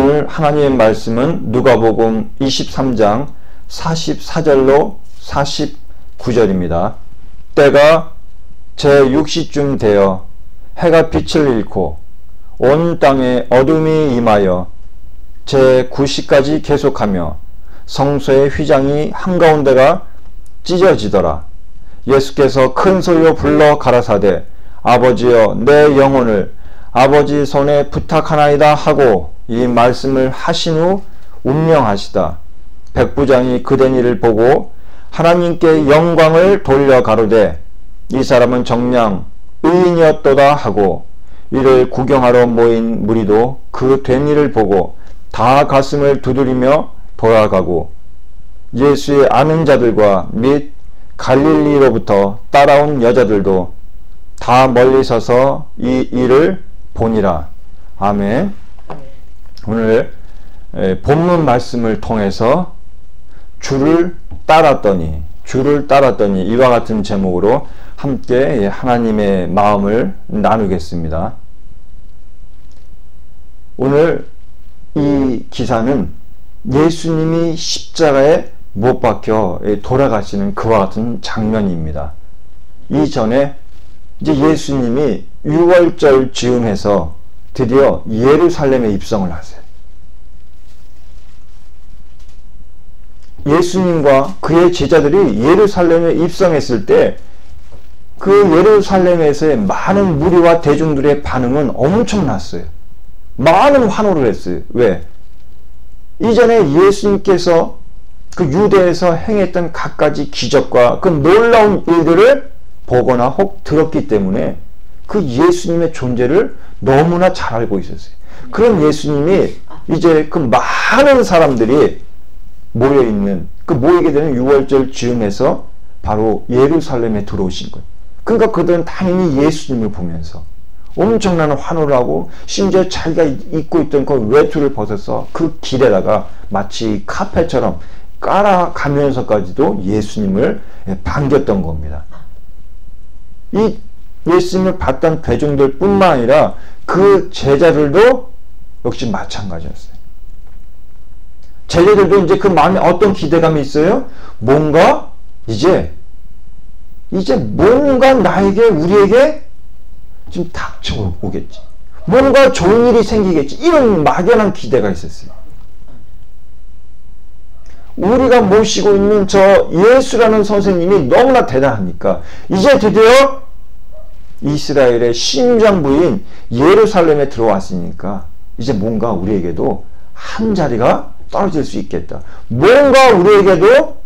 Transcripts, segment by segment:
오늘 하나님의 말씀은 누가복음 23장 44절로 49절입니다. 때가 제6시쯤 되어 해가 빛을 잃고 온 땅에 어둠이 임하여 제9시까지 계속하며 성소의 휘장이 한가운데가 찢어지더라. 예수께서 큰 소리로 불러 가라사대 아버지여 내 영혼을 아버지 손에 부탁하나이다 하고 이 말씀을 하신 후 운명하시다. 백부장이 그된 일을 보고 하나님께 영광을 돌려 가로되 이 사람은 정녕 의인이었도다 하고 이를 구경하러 모인 무리도 그 된 일을 보고 다 가슴을 두드리며 돌아가고 예수의 아는 자들과 및 갈릴리로부터 따라온 여자들도 다 멀리 서서 이 일을 보니라. 아멘. 오늘 본문 말씀을 통해서 주를 따랐더니 이와 같은 제목으로 함께 하나님의 마음을 나누겠습니다. 오늘 이 기사는 예수님이 십자가에 못 박혀 돌아가시는 그와 같은 장면입니다. 이전에 이제 예수님이 유월절 즈음해서 드디어 예루살렘에 입성을 하세요. 예수님과 그의 제자들이 예루살렘에 입성했을 때 그 예루살렘에서의 많은 무리와 대중들의 반응은 엄청났어요. 많은 환호를 했어요. 왜? 이전에 예수님께서 그 유대에서 행했던 갖가지 기적과 그 놀라운 일들을 보거나 혹 들었기 때문에 그 예수님의 존재를 너무나 잘 알고 있었어요. 그런 예수님이 이제 그 많은 사람들이 모여있는, 그 모이게 되는 유월절 즈음에서 바로 예루살렘에 들어오신 거예요. 그러니까 그들은 당연히 예수님을 보면서 엄청난 환호를 하고 심지어 자기가 입고 있던 그 외투를 벗어서 그 길에다가 마치 카페처럼 깔아가면서까지도 예수님을 반겼던 겁니다. 이 예수님을 봤던 대중들 뿐만 아니라 그 제자들도 역시 마찬가지였어요. 제자들도 이제 그 마음에 어떤 기대감이 있어요? 뭔가 이제 뭔가 우리에게 지금 닥쳐오겠지. 뭔가 좋은 일이 생기겠지. 이런 막연한 기대가 있었어요. 우리가 모시고 있는 저 예수라는 선생님이 너무나 대단하니까 이제 드디어 이스라엘의 심장부인 예루살렘에 들어왔으니까 이제 뭔가 우리에게도 한 자리가 떨어질 수 있겠다. 뭔가 우리에게도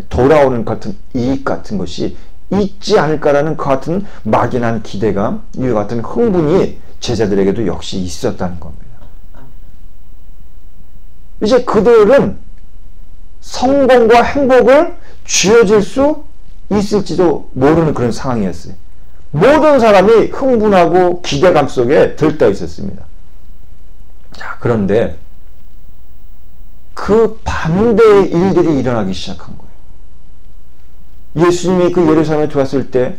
돌아오는 같은 이익 같은 것이 있지 않을까라는 그 같은 막연한 기대감, 이와 같은 흥분이 제자들에게도 역시 있었다는 겁니다. 이제 그들은 성공과 행복을 쥐어질 수 있을지도 모르는 그런 상황이었어요. 모든 사람이 흥분하고 기대감 속에 들떠 있었습니다. 자, 그런데 그 반대의 일들이 일어나기 시작한 거예요. 예수님이 그 예루살렘에 들어왔을 때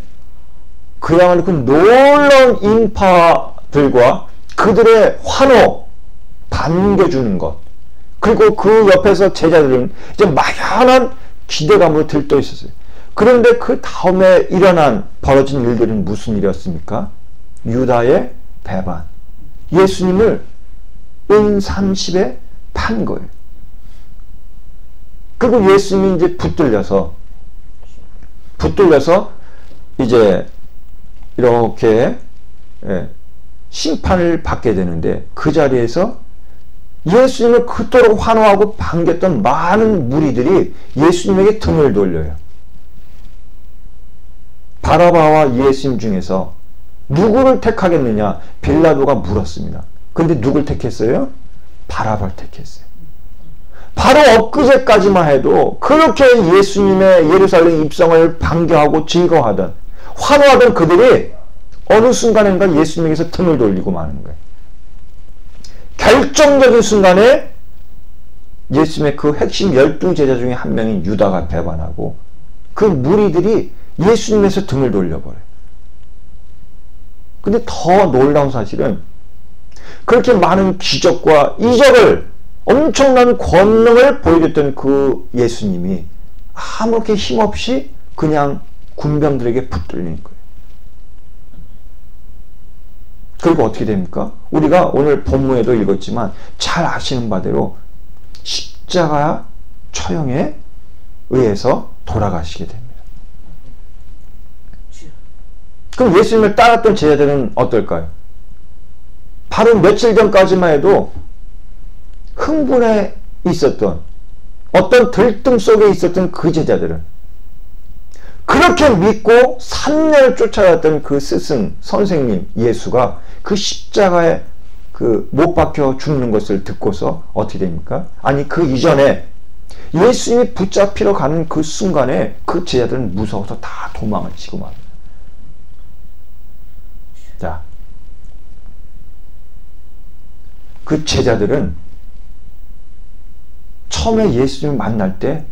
그야말로 그 놀라운 인파들과 그들의 환호, 반겨주는 것, 그리고 그 옆에서 제자들은 이제 막연한 기대감으로 들떠 있었어요. 그런데 그 다음에 벌어진 일들은 무슨 일이었습니까? 유다의 배반. 예수님을 은 30에 판 거예요. 그리고 예수님이 이제 붙들려서 이제 이렇게 심판을 받게 되는데 그 자리에서 예수님을 그토록 환호하고 반겼던 많은 무리들이 예수님에게 등을 돌려요. 바라바와 예수님 중에서 누구를 택하겠느냐? 빌라도가 물었습니다. 근데 누굴 택했어요? 바라바를 택했어요. 바로 엊그제까지만 해도 그렇게 예수님의 예루살렘 입성을 반겨하고 즐거워하던, 환호하던 그들이 어느 순간인가 예수님에게서 등을 돌리고 마는 거예요. 결정적인 순간에 예수님의 그 핵심 12제자 중에 한 명인 유다가 배반하고 그 무리들이 예수님에서 등을 돌려버려요. 근데 더 놀라운 사실은 그렇게 많은 기적과 이적을 엄청난 권능을 보여줬던 그 예수님이 아무렇게 힘없이 그냥 군병들에게 붙들리는 거예요. 그리고 어떻게 됩니까? 우리가 오늘 본문에도 읽었지만 잘 아시는 바대로 십자가 처형에 의해서 돌아가시게 됩니다. 그럼 예수님을 따랐던 제자들은 어떨까요? 바로 며칠 전까지만 해도 흥분해 있었던 어떤 들뜸 속에 있었던 그 제자들은 그렇게 믿고 3년을 쫓아왔던 그 스승 선생님 예수가 그 십자가에 그 못 박혀 죽는 것을 듣고서 어떻게 됩니까? 아니 그 이전에 예수님이 붙잡히러 가는 그 순간에 그 제자들은 무서워서 다 도망을 치고 맙니다. 자, 그 제자들은 처음에 예수님을 만날 때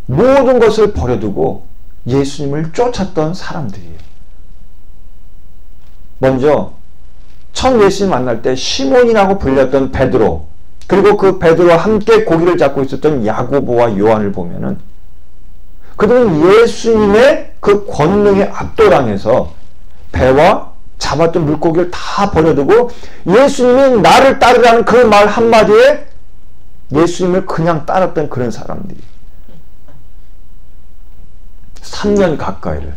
모든 것을 버려두고 예수님을 쫓았던 사람들이에요. 먼저 처음 예수님 만날 때 시몬이라고 불렸던 베드로, 그리고 그 베드로와 함께 고기를 잡고 있었던 야고보와 요한을 보면은 그들은 예수님의 그 권능에 압도당해서 배와 잡았던 물고기를 다 버려두고 예수님이 나를 따르라는 그 말 한마디에 예수님을 그냥 따랐던 그런 사람들이 3년 가까이를.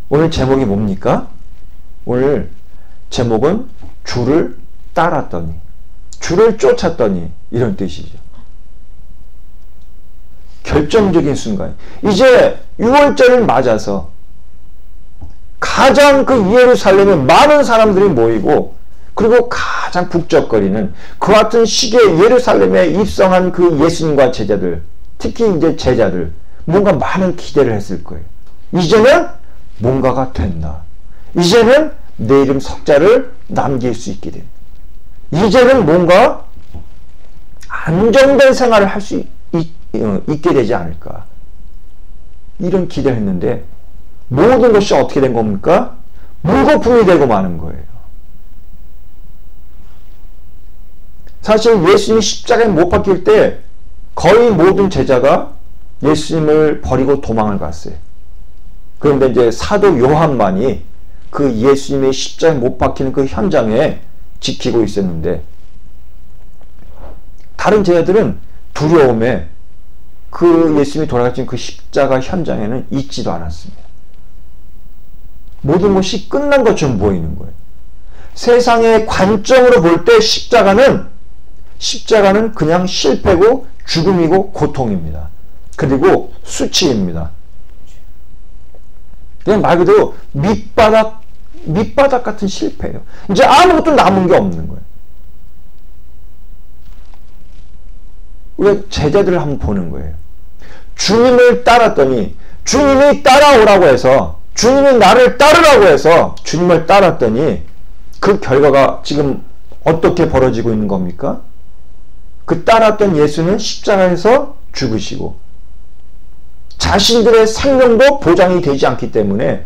오늘 제목이 뭡니까? 오늘 제목은 주를 따랐더니, 주를 쫓았더니 이런 뜻이죠. 결정적인 순간, 이제 6월절을 맞아서 가장 그 예루살렘에 많은 사람들이 모이고, 그리고 가장 북적거리는 그 같은 시기에 예루살렘에 입성한 그 예수님과 제자들, 특히 이제 제자들, 뭔가 많은 기대를 했을 거예요. 이제는 뭔가가 된다. 이제는 내 이름 석자를 남길 수 있게 됩니다. 이제는 뭔가 안정된 생활을 할 수 있게 되지 않을까. 이런 기대를 했는데 모든 것이 어떻게 된 겁니까? 물거품이 되고 마는 거예요. 사실 예수님이 십자가에 못 박힐 때 거의 모든 제자가 예수님을 버리고 도망을 갔어요. 그런데 이제 사도 요한만이 그 예수님의 십자가에 못 박히는 그 현장에 지키고 있었는데 다른 제자들은 두려움에 그 예수님이 돌아가신 그 십자가 현장에는 있지도 않았습니다. 모든 것이 끝난 것처럼 보이는 거예요. 세상의 관점으로 볼 때 십자가는 그냥 실패고 죽음이고 고통입니다. 그리고 수치입니다. 그냥 말 그대로 밑바닥 같은 실패예요. 이제 아무것도 남은 게 없는 거예요. 우리가 제자들을 한번 보는 거예요. 주님을 따랐더니, 주님이 따라오라고 해서, 주님이 나를 따르라고 해서 주님을 따랐더니 그 결과가 지금 어떻게 벌어지고 있는 겁니까? 그 따랐던 예수는 십자가에서 죽으시고 자신들의 생명도 보장이 되지 않기 때문에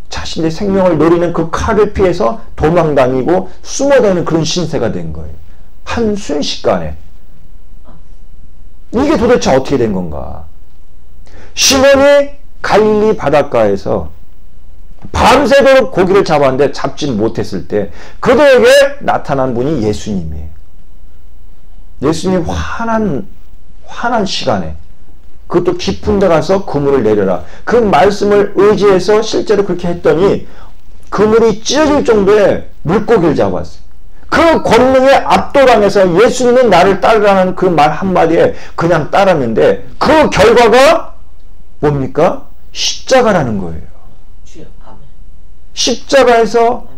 자신의 생명을 노리는 그 칼을 피해서 도망다니고 숨어다니는 그런 신세가 된 거예요. 한순식간에. 이게 도대체 어떻게 된 건가? 시몬이 갈릴리 바닷가에서 밤새도록 고기를 잡았는데 잡지 못했을 때 그들에게 나타난 분이 예수님이에요. 예수님이 화난 시간에, 그것도 깊은 데 가서 그물을 내려라. 그 말씀을 의지해서 실제로 그렇게 했더니 그물이 찢어질 정도의 물고기를 잡았어요. 그 권능에 압도당해서 예수님은 나를 따르라는 그 말 한마디에 그냥 따랐는데 그 결과가 뭡니까? 십자가라는 거예요. 십자가에서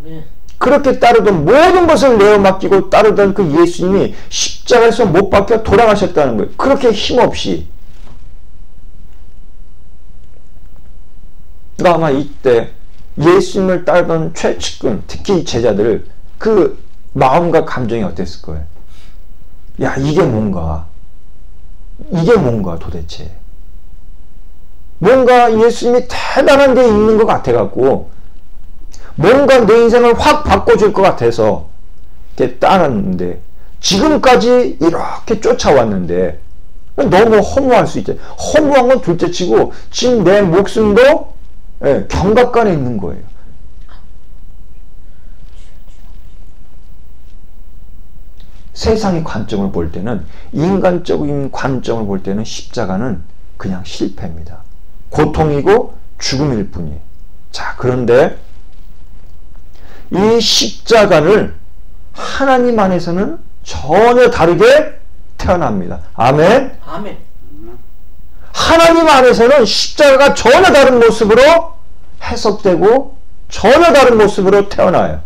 그렇게 따르던 모든 것을 내어 맡기고 따르던 그 예수님이 십자가에서 못 박혀 돌아가셨다는 거예요. 그렇게 힘없이. 그러니까 아마 이때 예수님을 따르던 최측근, 특히 제자들 그 마음과 감정이 어땠을 거예요? 야, 이게 뭔가 도대체. 뭔가 예수님이 대단한 데 있는 것 같아갖고 뭔가 내 인생을 확 바꿔줄 것 같아서 이렇게 따랐는데 지금까지 이렇게 쫓아왔는데 너무 허무할 수 있죠. 허무한 건 둘째치고 지금 내 목숨도 경각간에 있는 거예요. 세상의 관점을 볼 때는, 인간적인 관점을 볼 때는 십자가는 그냥 실패입니다. 고통이고 죽음일 뿐이에요. 자, 그런데 이 십자가를 하나님 안에서는 전혀 다르게 태어납니다. 아멘. 아멘. 하나님 안에서는 십자가가 전혀 다른 모습으로 해석되고 전혀 다른 모습으로 태어나요.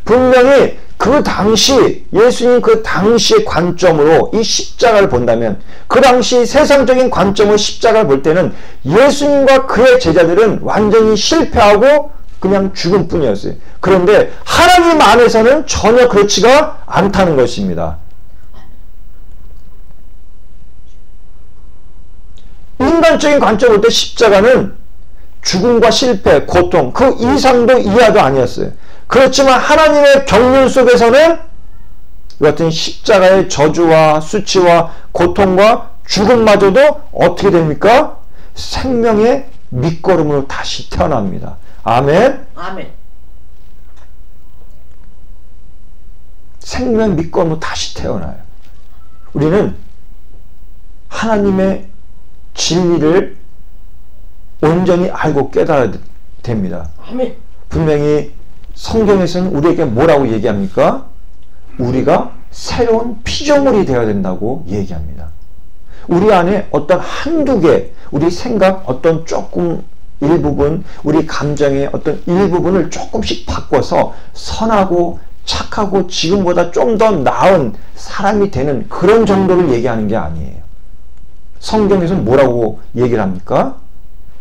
분명히 그 당시, 예수님 그 당시의 관점으로 이 십자가를 본다면, 그 당시 세상적인 관점으로 십자가를 볼 때는 예수님과 그의 제자들은 완전히 실패하고 그냥 죽을 뿐이었어요. 그런데 하나님 안에서는 전혀 그렇지가 않다는 것입니다. 인간적인 관점으로 볼 때 십자가는 죽음과 실패, 고통, 그 이상도 이하도 아니었어요. 그렇지만 하나님의 경륜 속에서는 이 같은 십자가의 저주와 수치와 고통과 죽음마저도 어떻게 됩니까? 생명의 밑거름으로 다시 태어납니다. 아멘. 아멘. 생명 밑거름으로 다시 태어나요. 우리는 하나님의 진리를 온전히 알고 깨달아야 됩니다. 아멘. 분명히 성경에서는 우리에게 뭐라고 얘기합니까? 우리가 새로운 피조물이 되어야 된다고 얘기합니다. 우리 안에 어떤 한두 개, 우리 생각 어떤 조금 일부분, 우리 감정의 어떤 일부분을 조금씩 바꿔서 선하고 착하고 지금보다 좀 더 나은 사람이 되는 그런 정도를 얘기하는 게 아니에요. 성경에서는 뭐라고 얘기를 합니까?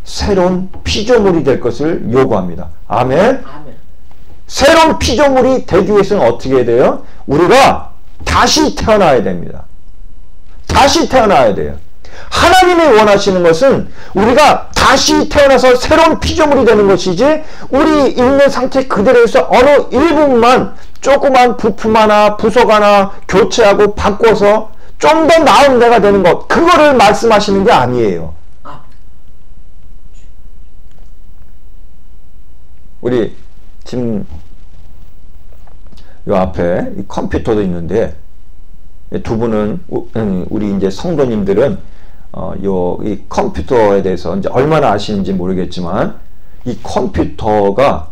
새로운 피조물이 될 것을 요구합니다. 아멘. 아멘. 새로운 피조물이 되기 위해서는 어떻게 해야 돼요? 우리가 다시 태어나야 됩니다. 다시 태어나야 돼요. 하나님이 원하시는 것은 우리가 다시 태어나서 새로운 피조물이 되는 것이지, 우리 있는 상태 그대로에서 어느 일부분만 조그만 부품 하나, 부속 하나 교체하고 바꿔서 좀 더 나은 내가 되는 것, 그거를 말씀하시는 게 아니에요. 우리 지금 요 앞에 이 컴퓨터도 있는데, 두 분은 우리 이제 성도님들은 이 컴퓨터에 대해서 이제 얼마나 아시는지 모르겠지만, 이 컴퓨터가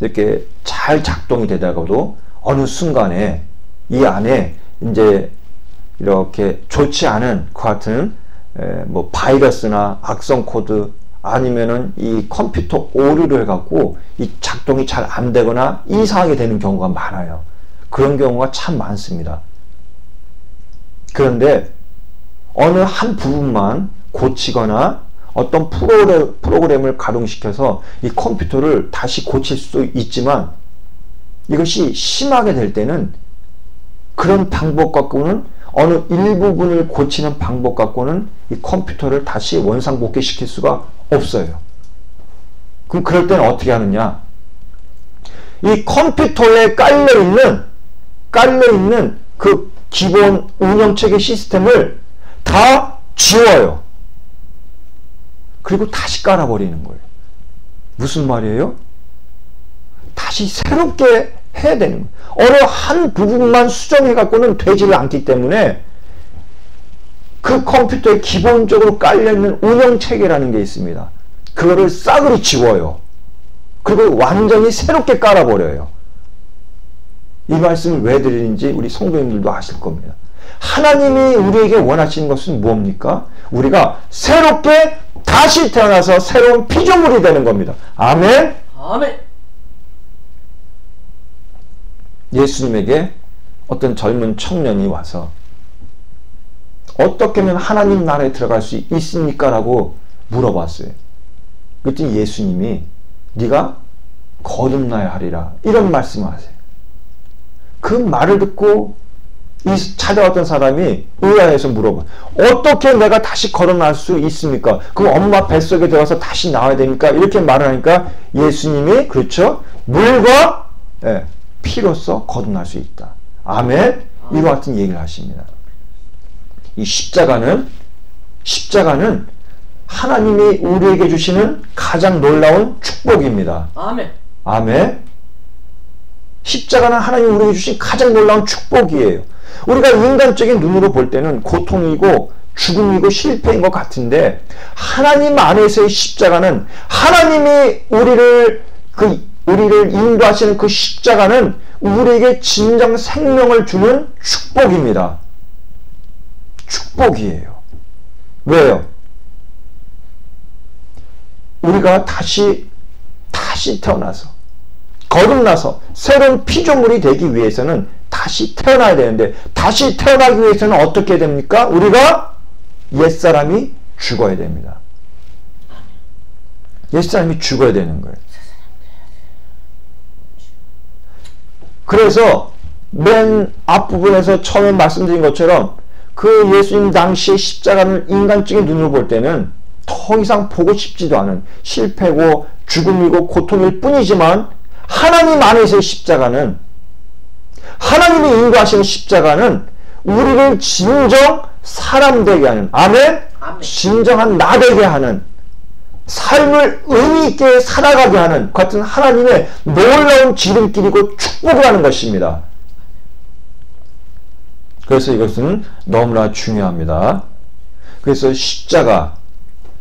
이렇게 잘 작동이 되다가도 어느 순간에 이 안에 이제 이렇게 좋지 않은 그 같은 뭐 바이러스나 악성 코드, 아니면은 이 컴퓨터 오류를 해갖고 이 작동이 잘 안 되거나 이상하게 되는 경우가 많아요. 그런 경우가 참 많습니다. 그런데 어느 한 부분만 고치거나 어떤 프로그램을 가동시켜서 이 컴퓨터를 다시 고칠 수 있지만, 이것이 심하게 될 때는 그런 방법 갖고는, 어느 일부분을 고치는 방법 갖고는 이 컴퓨터를 다시 원상복귀시킬 수가 없어요. 그럼 그럴 때는 어떻게 하느냐? 이 컴퓨터에 깔려있는 그 기본 운영체계 시스템을 다 지워요. 그리고 다시 깔아버리는 거예요. 무슨 말이에요? 다시 새롭게 해야 되는 거예요. 어느 한 부분만 수정해 갖고는 되지를 않기 때문에 그 컴퓨터에 기본적으로 깔려있는 운영체계라는 게 있습니다. 그거를 싸그리 지워요. 그리고 완전히 새롭게 깔아버려요. 이 말씀을 왜 드리는지 우리 성도님들도 아실 겁니다. 하나님이 우리에게 원하시는 것은 뭡니까? 우리가 새롭게 다시 태어나서 새로운 피조물이 되는 겁니다. 아멘. 아멘. 예수님에게 어떤 젊은 청년이 와서 어떻게 하면 하나님 나라에 들어갈 수 있습니까? 라고 물어봤어요. 그랬더니 예수님이 네가 거듭나야 하리라, 이런 말씀을 하세요. 그 말을 듣고 이 찾아왔던 사람이 의아해서 물어봐. 어떻게 내가 다시 걸어날 수 있습니까? 그럼 엄마 뱃속에 들어가서 다시 나와야 됩니까? 이렇게 말을 하니까 예수님이 그렇죠? 물과 피로써 거듭날 수 있다. 아멘. 이와 같은 얘기를 하십니다. 이 십자가는 하나님이 우리에게 주시는 가장 놀라운 축복입니다. 아멘. 아멘. 십자가는 하나님이 우리에게 주신 가장 놀라운 축복이에요. 우리가 인간적인 눈으로 볼 때는 고통이고 죽음이고 실패인 것 같은데 하나님 안에서의 십자가는 하나님이 우리를 인도하시는 그 십자가는 우리에게 진정 생명을 주는 축복입니다. 축복이에요. 왜요? 우리가 다시 태어나서 거듭나서 새로운 피조물이 되기 위해서는 다시 태어나야 되는데 다시 태어나기 위해서는 어떻게 됩니까? 우리가 옛사람이 죽어야 됩니다. 옛사람이 죽어야 되는 거예요. 그래서 맨 앞부분에서 처음에 말씀드린 것처럼 그 예수님 당시의 십자가를 인간적인 눈으로 볼 때는 더 이상 보고 싶지도 않은 실패고 죽음이고 고통일 뿐이지만 하나님 안에서의 십자가는 하나님이 인도하시는 십자가는 우리를 진정 사람 되게 하는 아멘? 진정한 나 되게 하는 삶을 의미 있게 살아가게 하는 같은 하나님의 놀라운 지름길이고 축복을 하는 것입니다. 그래서 이것은 너무나 중요합니다. 그래서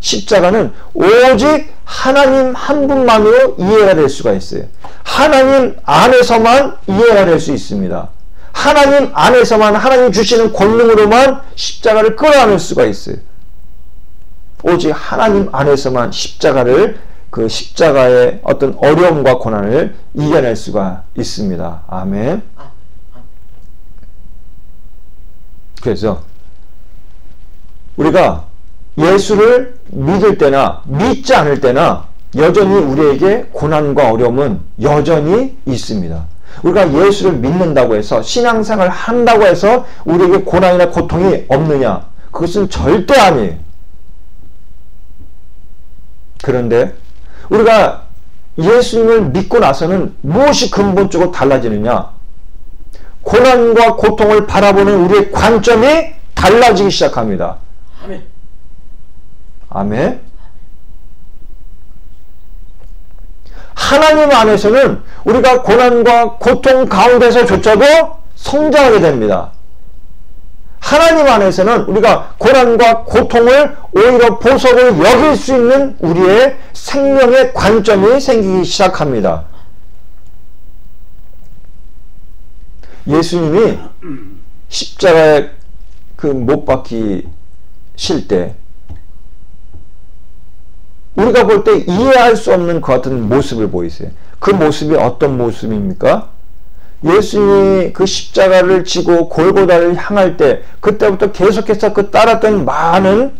십자가는 오직 하나님 한 분만으로 이해가 될 수가 있어요. 하나님 안에서만 이해가 될 수 있습니다. 하나님 안에서만 하나님 주시는 권능으로만 십자가를 끌어안을 수가 있어요. 오직 하나님 안에서만 그 십자가의 어떤 어려움과 고난을 이겨낼 수가 있습니다. 아멘. 그래서 우리가 예수를 믿을 때나 믿지 않을 때나 여전히 우리에게 고난과 어려움은 여전히 있습니다. 우리가 예수를 믿는다고 해서 신앙생활을 한다고 해서 우리에게 고난이나 고통이 없느냐? 그것은 절대 아니에요. 그런데 우리가 예수님을 믿고 나서는 무엇이 근본적으로 달라지느냐? 고난과 고통을 바라보는 우리의 관점이 달라지기 시작합니다. 아멘. 아멘. 하나님 안에서는 우리가 고난과 고통 가운데서조차도 성장하게 됩니다. 하나님 안에서는 우리가 고난과 고통을 오히려 보석을 여길 수 있는 우리의 생명의 관점이 생기기 시작합니다. 예수님이 십자가에 못 박히실 때 우리가 볼 때 이해할 수 없는 그 같은 모습을 보이세요. 그 모습이 어떤 모습입니까? 예수님이 그 십자가를 지고 골고다를 향할 때 그때부터 계속해서 그 따랐던 많은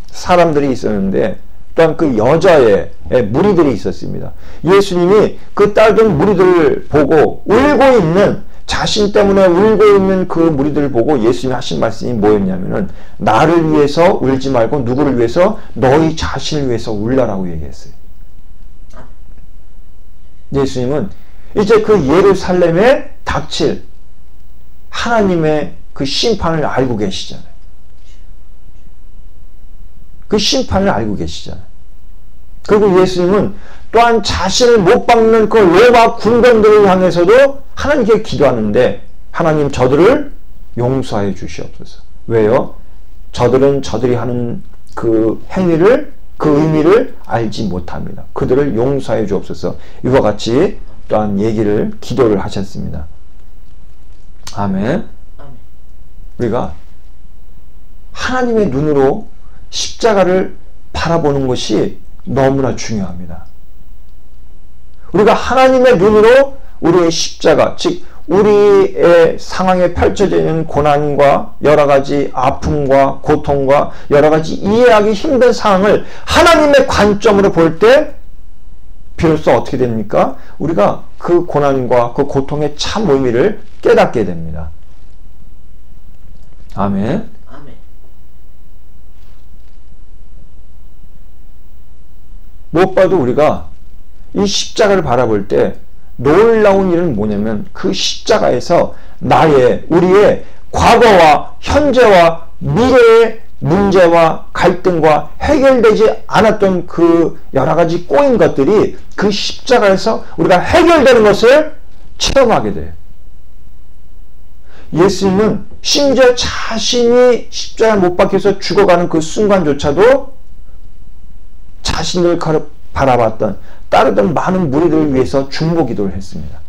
사람들이 있었는데 또한 그 여자의 무리들이 있었습니다. 예수님이 그 따르던 무리들을 보고 울고 있는 자신 때문에 울고 있는 그 무리들을 보고 예수님이 하신 말씀이 뭐였냐면은 나를 위해서 울지 말고 누구를 위해서? 너희 자신을 위해서 울라라고 얘기했어요. 예수님은 이제 그 예루살렘에 닥칠 하나님의 그 심판을 알고 계시잖아요. 그 심판을 알고 계시잖아요. 그리고 예수님은 또한 자신을 못 박는 그 로마 군병들을 향해서도 하나님께 기도하는데 하나님 저들을 용서해 주시옵소서. 왜요? 저들은 저들이 하는 그 행위를 그 의미를 알지 못합니다. 그들을 용서해 주옵소서. 이와 같이 또한 기도를 하셨습니다. 아멘. 우리가 하나님의 눈으로 십자가를 바라보는 것이 너무나 중요합니다. 우리가 하나님의 눈으로 우리의 십자가, 즉 우리의 상황에 펼쳐져 있는 고난과 여러가지 아픔과 고통과 여러가지 이해하기 힘든 상황을 하나님의 관점으로 볼 때 비로소 어떻게 됩니까? 우리가 그 고난과 그 고통의 참 의미를 깨닫게 됩니다. 아멘. 아멘. 무엇봐도 우리가 이 십자가를 바라볼 때 놀라운 일은 뭐냐면 그 십자가에서 우리의 과거와 현재와 미래의 문제와 갈등과 해결되지 않았던 그 여러 가지 꼬인 것들이 그 십자가에서 우리가 해결되는 것을 체험하게 돼요. 예수님은 심지어 자신이 십자가에 못 박혀서 죽어가는 그 순간조차도 자신을 바라봤던 따르던 많은 무리들을 위해서 중보 기도를 했습니다.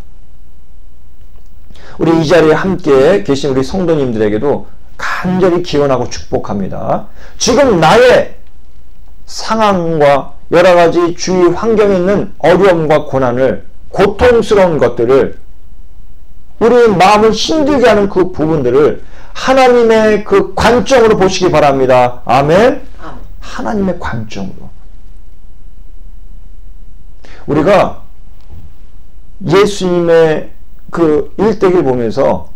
우리 이 자리에 함께 계신 우리 성도님들에게도 간절히 기원하고 축복합니다. 지금 나의 상황과 여러 가지 주위 환경에 있는 어려움과 고난을, 고통스러운 것들을, 우리 마음을 힘들게 하는 그 부분들을 하나님의 그 관점으로 보시기 바랍니다. 아멘. 하나님의 관점으로. 우리가 예수님의 그 일대기를 보면서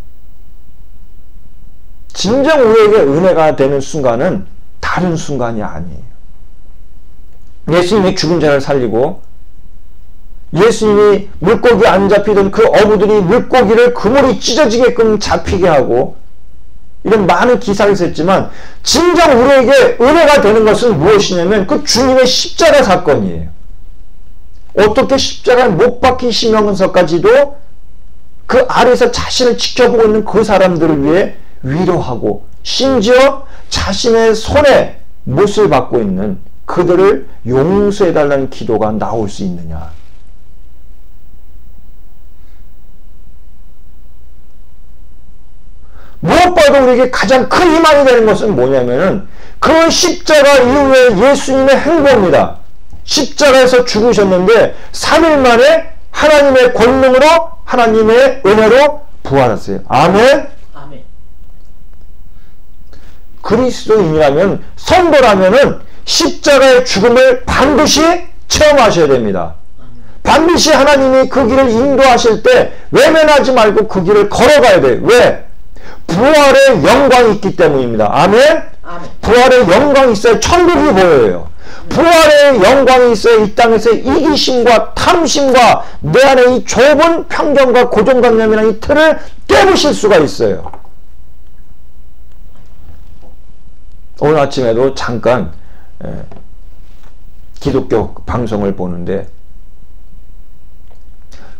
진정 우리에게 은혜가 되는 순간은 다른 순간이 아니에요. 예수님이 죽은 자를 살리고, 예수님이 물고기 안 잡히던 그 어부들이 물고기를 그물이 찢어지게끔 잡히게 하고, 이런 많은 기사를 썼지만 진정 우리에게 은혜가 되는 것은 무엇이냐면 그 주님의 십자가 사건이에요. 어떻게 십자가에 못 박히시면서까지도 그 아래에서 자신을 지켜보고 있는 그 사람들을 위해 위로하고, 심지어 자신의 손에 못을 받고 있는 그들을 용서해달라는 기도가 나올 수 있느냐. 무엇보다도 우리에게 가장 큰 희망이 되는 것은 뭐냐면은 그 십자가 이후에 예수님의 행보입니다. 십자가에서 죽으셨는데 3일 만에 하나님의 권능으로, 하나님의 은혜로 부활하세요. 아멘. 아멘. 그리스도인이라면, 성도라면은 십자가의 죽음을 반드시 체험하셔야 됩니다. 반드시 하나님이 그 길을 인도하실 때 외면하지 말고 그 길을 걸어가야 돼요. 왜? 부활의 영광이 있기 때문입니다. 아멘? 아멘. 부활의 영광이 있어야 천국이 보여요. 부활의 영광이 있어야 이 땅에서 이기심과 탐심과 내 안에 이 좁은 편견과 고정관념이라는 이 틀을 깨부실 수가 있어요. 오늘 아침에도 잠깐 기독교 방송을 보는데,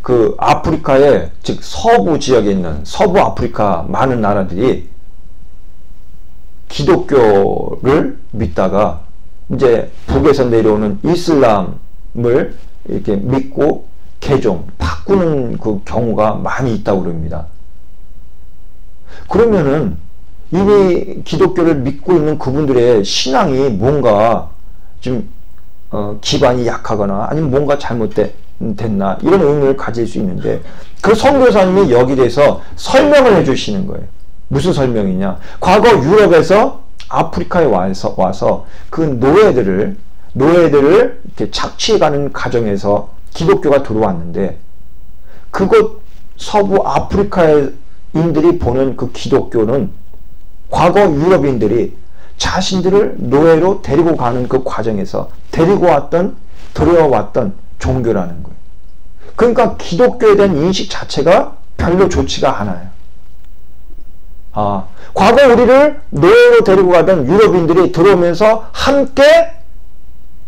그 아프리카의, 즉 서부 지역에 있는 서부 아프리카 많은 나라들이 기독교를 믿다가 이제 북에서 내려오는 이슬람을 이렇게 믿고 개종, 바꾸는 그 경우가 많이 있다고 그럽니다. 그러면은 이미 기독교를 믿고 있는 그분들의 신앙이 뭔가 좀 기반이 약하거나 아니면 뭔가 잘못됐나 이런 의문을 가질 수 있는데, 그 선교사님이 여기 대해서 설명을 해주시는 거예요. 무슨 설명이냐? 과거 유럽에서 아프리카에 와서 그 노예들을 이렇게 착취해가는 과정에서 기독교가 들어왔는데, 그곳 서부 아프리카인들이 보는 그 기독교는 과거 유럽인들이 자신들을 노예로 데리고 가는 그 과정에서 들여왔던 종교라는 거예요. 그러니까 기독교에 대한 인식 자체가 별로 좋지가 않아요. 과거 우리를 노예로 데리고 가던 유럽인들이 들어오면서 함께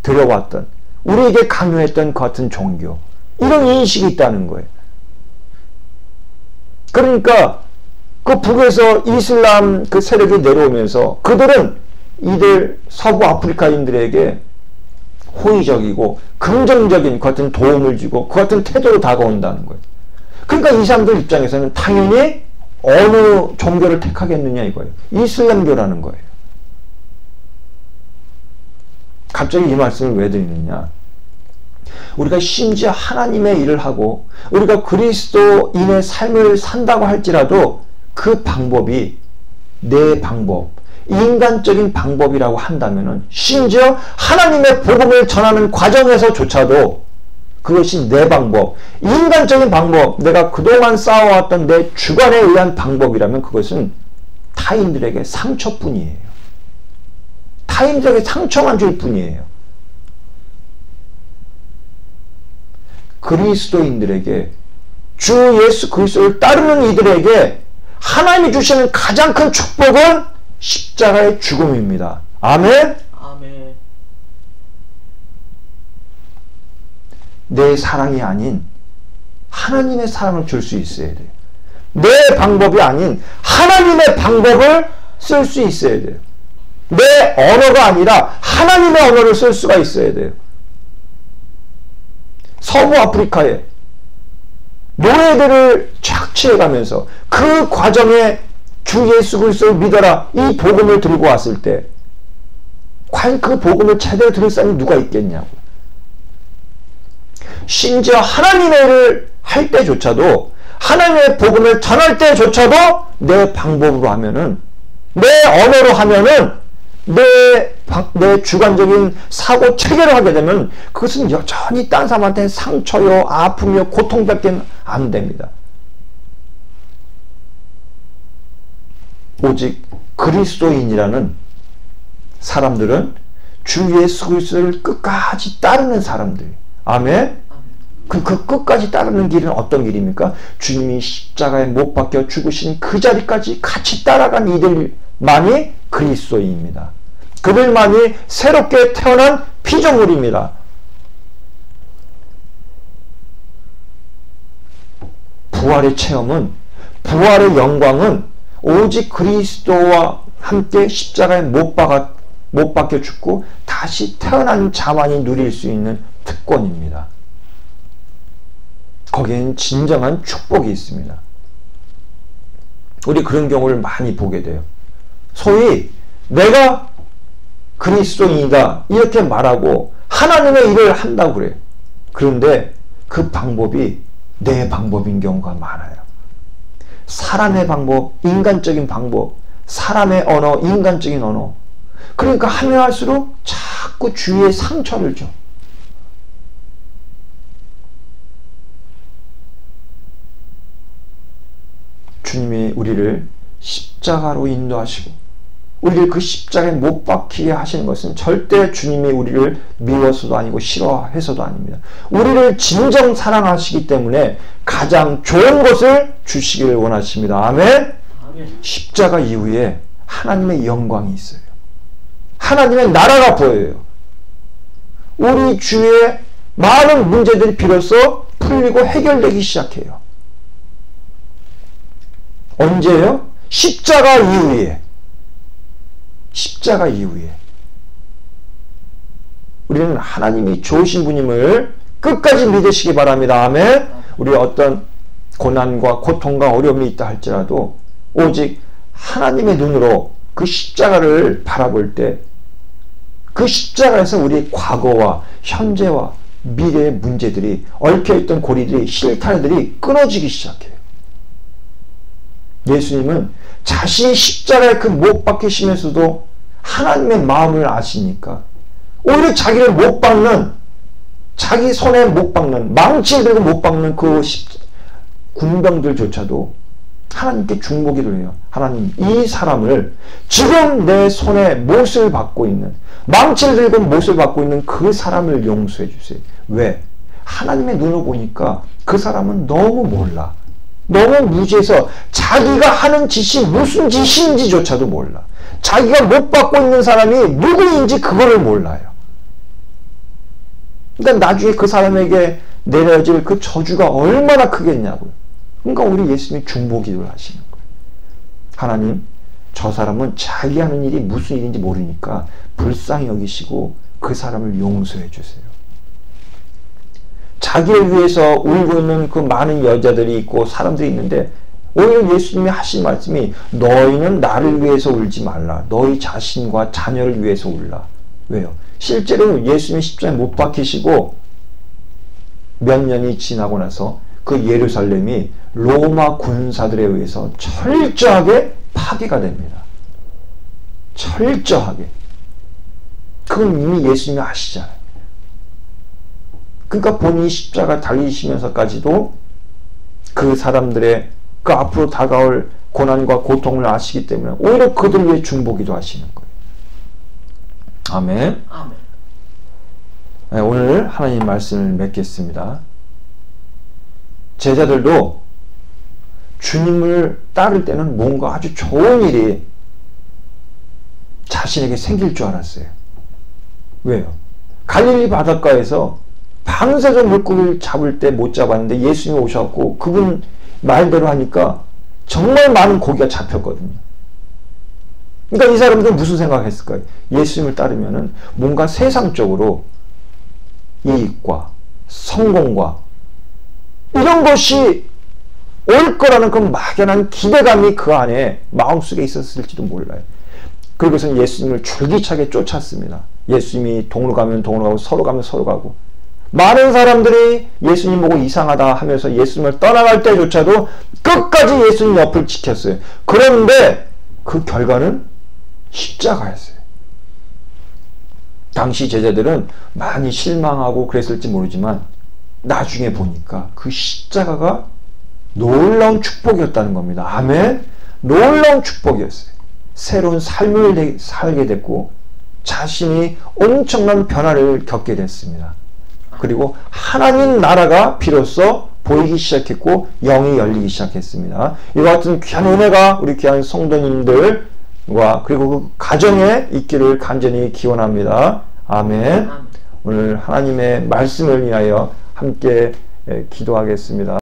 들여왔던, 우리에게 강요했던 그 같은 종교, 이런 인식이 있다는 거예요. 그러니까 그 북에서 이슬람 그 세력이 내려오면서 그들은 이들 서부 아프리카인들에게 호의적이고 긍정적인 그 같은 도움을 주고 그 같은 태도로 다가온다는 거예요. 그러니까 이 사람들 입장에서는 당연히 어느 종교를 택하겠느냐 이거예요. 이슬람교라는 거예요. 갑자기 이 말씀을 왜 드리느냐? 우리가 심지어 하나님의 일을 하고 우리가 그리스도인의 삶을 산다고 할지라도 그 방법이 내 방법, 인간적인 방법이라고 한다면은, 심지어 하나님의 복음을 전하는 과정에서조차도 그것이 내 방법, 인간적인 방법, 내가 그동안 쌓아왔던 내 주관에 의한 방법이라면 그것은 타인들에게 상처뿐이에요. 타인들에게 상처만 줄 뿐이에요. 그리스도인들에게, 주 예수 그리스도를 따르는 이들에게 하나님이 주시는 가장 큰 축복은 십자가의 죽음입니다. 아멘? 아멘. 내 사랑이 아닌 하나님의 사랑을 줄 수 있어야 돼요. 내 방법이 아닌 하나님의 방법을 쓸 수 있어야 돼요. 내 언어가 아니라 하나님의 언어를 쓸 수가 있어야 돼요. 서부 아프리카에 노예들을 착취해가면서 그 과정에 주 예수 그리스도를 믿어라 이 복음을 들고 왔을 때 과연 그 복음을 제대로 들을 사람이 누가 있겠냐고. 심지어 하나님의 일을 할 때조차도, 하나님의 복음을 전할 때조차도 내 방법으로 하면은, 내 언어로 하면은, 내 주관적인 사고 체계로 하게 되면 그것은 여전히 딴 사람한테 상처요, 아픔이요, 고통밖에 안 됩니다. 오직 그리스도인이라는 사람들은 주 예수 그리스도를 끝까지 따르는 사람들. 아멘? 그 끝까지 따르는 길은 어떤 길입니까? 주님이 십자가에 못 박혀 죽으신 그 자리까지 같이 따라간 이들만이 그리스도인입니다. 그들만이 새롭게 태어난 피조물입니다. 부활의 체험은, 부활의 영광은 오직 그리스도와 함께 십자가에 못 박혀 죽고 다시 태어난 자만이 누릴 수 있는 특권입니다. 거기에는 진정한 축복이 있습니다. 우리 그런 경우를 많이 보게 돼요. 소위 내가 그리스도인이다 이렇게 말하고 하나님의 일을 한다고 그래요. 그런데 그 방법이 내 방법인 경우가 많아요. 사람의 방법, 인간적인 방법, 사람의 언어, 인간적인 언어. 그러니까 하면 할수록 자꾸 주위에 상처를 줘. 주님이 우리를 십자가로 인도하시고 우리를 그 십자가에 못 박히게 하시는 것은 절대 주님이 우리를 미워서도 아니고 싫어해서도 아닙니다. 우리를 진정 사랑하시기 때문에 가장 좋은 것을 주시기를 원하십니다. 아멘? 아멘. 십자가 이후에 하나님의 영광이 있어요. 하나님의 나라가 보여요. 우리 주위에 많은 문제들이 비로소 풀리고 해결되기 시작해요. 언제요? 십자가 이후에. 십자가 이후에. 우리는 하나님이 좋으신 분임을 끝까지 믿으시기 바랍니다. 아멘. 우리 어떤 고난과 고통과 어려움이 있다 할지라도 오직 하나님의 눈으로 그 십자가를 바라볼 때 그 십자가에서 우리의 과거와 현재와 미래의 문제들이 얽혀있던 고리들이 실타래들이 끊어지기 시작해요. 예수님은 자신이 십자가에 그 못 박히시면서도 하나님의 마음을 아시니까 오히려 자기를 못 박는, 자기 손에 못 박는, 망치를 들고 못 박는 그 군병들조차도 하나님께 중보기를 해요. 하나님, 이 사람을 지금 내 손에 못을 받고 있는, 망치를 들고 못을 받고 있는 그 사람을 용서해 주세요. 왜? 하나님의 눈으로 보니까 그 사람은 너무 몰라. 너무 무지해서 자기가 하는 짓이 무슨 짓인지조차도 몰라. 자기가 못 받고 있는 사람이 누구인지 그거를 몰라요. 그러니까 나중에 그 사람에게 내려질 그 저주가 얼마나 크겠냐고요. 그러니까 우리 예수님이 중보기도를 하시는 거예요. 하나님, 저 사람은 자기 하는 일이 무슨 일인지 모르니까 불쌍히 여기시고 그 사람을 용서해 주세요. 자기를 위해서 울고 있는 그 많은 여자들이 있고 사람들이 있는데 오히려 예수님이 하신 말씀이 너희는 나를 위해서 울지 말라. 너희 자신과 자녀를 위해서 울라. 왜요? 실제로 예수님이 십자가에 못 박히시고 몇 년이 지나고 나서 그 예루살렘이 로마 군사들에 의해서 철저하게 파괴가 됩니다. 철저하게. 그건 이미 예수님이 아시잖아요. 그러니까 본인이 십자가 달리시면서까지도 그 사람들의 그 앞으로 다가올 고난과 고통을 아시기 때문에 오히려 그들 위해 중보기도 하시는 거예요. 아멘. 아멘. 네, 오늘 하나님 말씀을 맺겠습니다. 제자들도 주님을 따를 때는 뭔가 아주 좋은 일이 자신에게 생길 줄 알았어요. 왜요? 갈릴리 바닷가에서 밤새서 물고기를 잡을 때 못 잡았는데 예수님이 오셔갖고 그분 말대로 하니까 정말 많은 고기가 잡혔거든요. 그러니까 이 사람들은 무슨 생각했을까요? 예수님을 따르면은 뭔가 세상적으로 이익과 성공과 이런 것이 올 거라는 그 막연한 기대감이 그 안에 마음속에 있었을지도 몰라요. 그리고선 예수님을 줄기차게 쫓았습니다. 예수님이 동로 가면 동로 가고 서로 가면 서로 가고 많은 사람들이 예수님 보고 이상하다 하면서 예수님을 떠나갈 때조차도 끝까지 예수님 옆을 지켰어요. 그런데 그 결과는 십자가였어요. 당시 제자들은 많이 실망하고 그랬을지 모르지만 나중에 보니까 그 십자가가 놀라운 축복이었다는 겁니다. 아멘. 놀라운 축복이었어요. 새로운 삶을 살게 됐고 자신이 엄청난 변화를 겪게 됐습니다. 그리고 하나님 나라가 비로소 보이기 시작했고 영이 열리기 시작했습니다. 이와 같은 귀한 은혜가 우리 귀한 성도님들과 그리고 그 가정에 있기를 간절히 기원합니다. 아멘. 오늘 하나님의 말씀을 위하여 함께 기도하겠습니다.